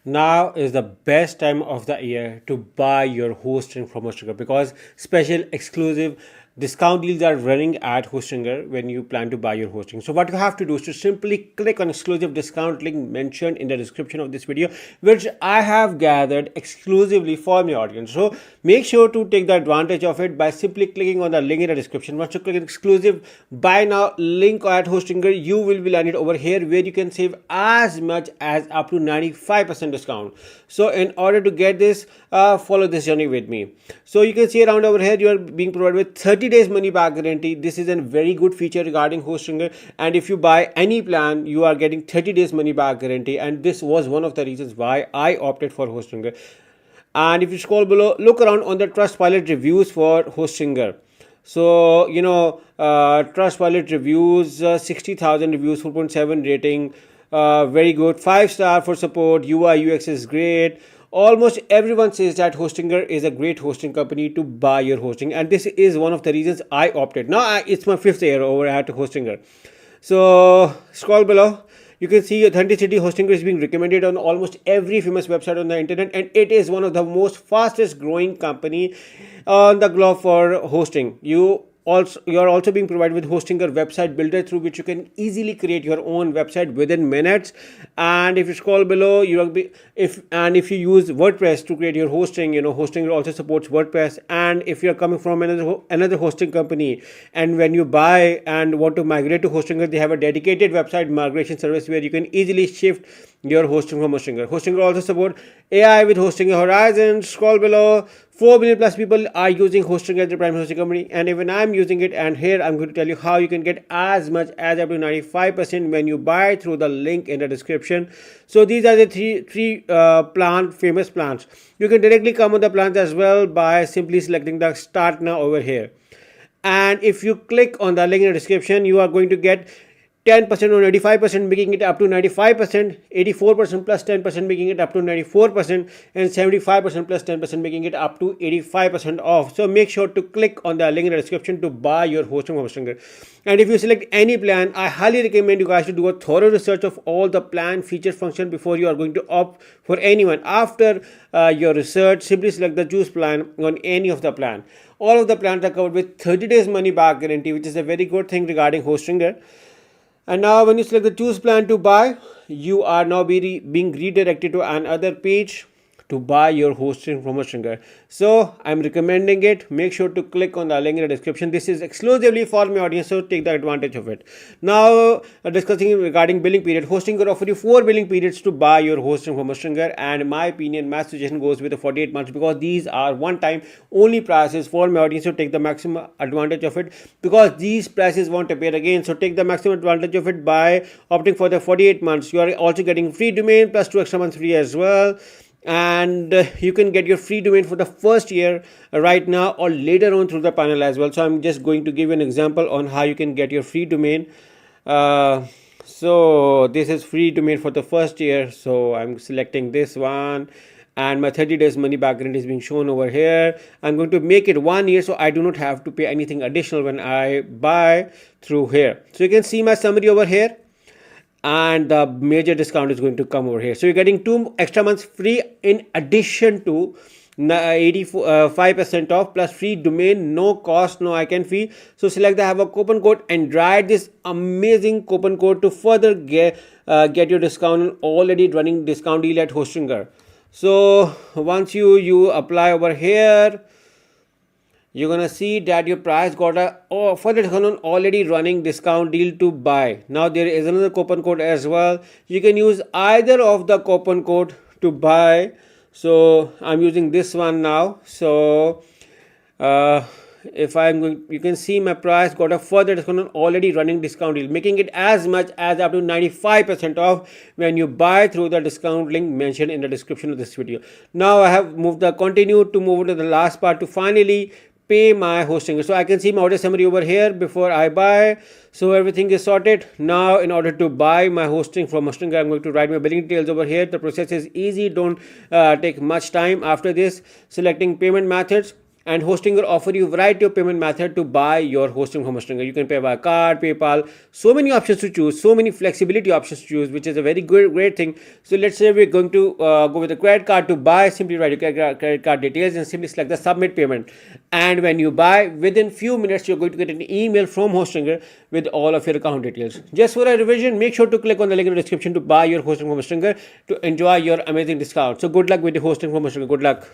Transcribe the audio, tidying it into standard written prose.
Now is the best time of the year to buy your hosting from Hostinger because special exclusive discount deals are running at Hostinger when you plan to buy your hosting. So what you have to do is to simply click on exclusive discount link mentioned in the description of this video, which I have gathered exclusively for my audience. So make sure to take the advantage of it by simply clicking on the link in the description. Once you click on exclusive buy now link at Hostinger, you will be landed over here where you can save as much as up to 95% discount. So in order to get this, follow this journey with me. So you can see around over here you are being provided with 30 days money back guarantee. This is a very good feature regarding Hostinger, and if you buy any plan you are getting 30 days money back guarantee, and this was one of the reasons why I opted for Hostinger. And if you scroll below, look around on the Trustpilot reviews for Hostinger. So Trustpilot reviews, 60,000 reviews, 4.7 rating, very good, 5-star for support, UI UX is great. Almost everyone says that Hostinger is a great hosting company to buy your hosting, and this is one of the reasons I opted. Now it's my 5th year over at Hostinger. So scroll below, you can see authenticity. Hostinger is being recommended on almost every famous website on the internet, and it is one of the most fastest growing company on the globe for hosting. You are also being provided with Hostinger website builder, through which you can easily create your own website within minutes. And if you scroll below, you will be if you use WordPress to create your hosting, Hostinger also supports WordPress. And if you are coming from another hosting company, and when you buy and want to migrate to Hostinger, they have a dedicated website migration service where you can easily shift your hosting from Hostinger. Hostinger also support AI with Hostinger Horizon. Scroll below, 4 billion plus people are using Hostinger as their prime hosting company, and even I'm using it. And here I'm going to tell you how you can get as much as up to 95% when you buy through the link in the description. So these are the three famous plans. You can directly come on the plans as well by simply selecting the start now over here. And if you click on the link in the description, you are going to get 10% or 85%, making it up to 95%, 84% plus 10%, making it up to 94%, and 75% plus 10%, making it up to 85% off. So make sure to click on the link in the description to buy your hosting from Hostinger. And if you select any plan, I highly recommend you guys to do a thorough research of all the plan features function before you are going to opt for anyone. After your research, simply select the choose plan on any of the plan. All of the plans are covered with 30 days money back guarantee, which is a very good thing regarding Hostinger. And now when you select the choose plan to buy, you are now being redirected to another page to buy your hosting from Hostinger. So I'm recommending it. Make sure to click on the link in the description. This is exclusively for my audience, so take the advantage of it. Now discussing regarding billing period. Hostinger offer you 4 billing periods to buy your hosting from Hostinger, and in my opinion, my suggestion goes with the 48 months, because these are one-time only prices for my audience. So take the maximum advantage of it, because these prices won't appear again. So take the maximum advantage of it by opting for the 48 months. You are also getting free domain plus 2 extra months free as well. And you can get your free domain for the first year right now or later on through the panel as well. So I'm just going to give you an example on how you can get your free domain. So this is free domain for the first year, so I'm selecting this one, and my 30 days money back guarantee is being shown over here. I'm going to make it 1 year, so I do not have to pay anything additional when I buy through here. So you can see my summary over here, and the major discount is going to come over here. So you're getting 2 extra months free in addition to 85% off plus free domain, no cost, no icon fee. So select the have a coupon code and write this amazing coupon code to further get your discount already running discount deal at Hostinger. So once you apply over here, you're gonna see that your price got a further discount on already running discount deal to buy. Now there is another coupon code as well. You can use either of the coupon code to buy. So I'm using this one now. So if I'm going, you can see my price got a further discount on already running discount deal, making it as much as up to 95% off when you buy through the discount link mentioned in the description of this video. Now I have moved the continue to move to the last part to finally pay my hosting. So I can see my order summary over here before I buy. So everything is sorted. Now in order to buy my hosting from Hostinger, I'm going to write my billing details over here. The process is easy, don't take much time. After this, selecting payment methods, And Hostinger offer you variety of payment method to buy your hosting from Hostinger. You can pay by card, PayPal, so many options to choose, so many flexibility options to choose, which is a very good, great thing. So let's say we're going to go with a credit card to buy. Simply write your credit card details and simply select the submit payment. And when you buy, within few minutes, you're going to get an email from Hostinger with all of your account details. Just for a revision, make sure to click on the link in the description to buy your hosting from Hostinger to enjoy your amazing discount. So good luck with the hosting from Hostinger. Good luck.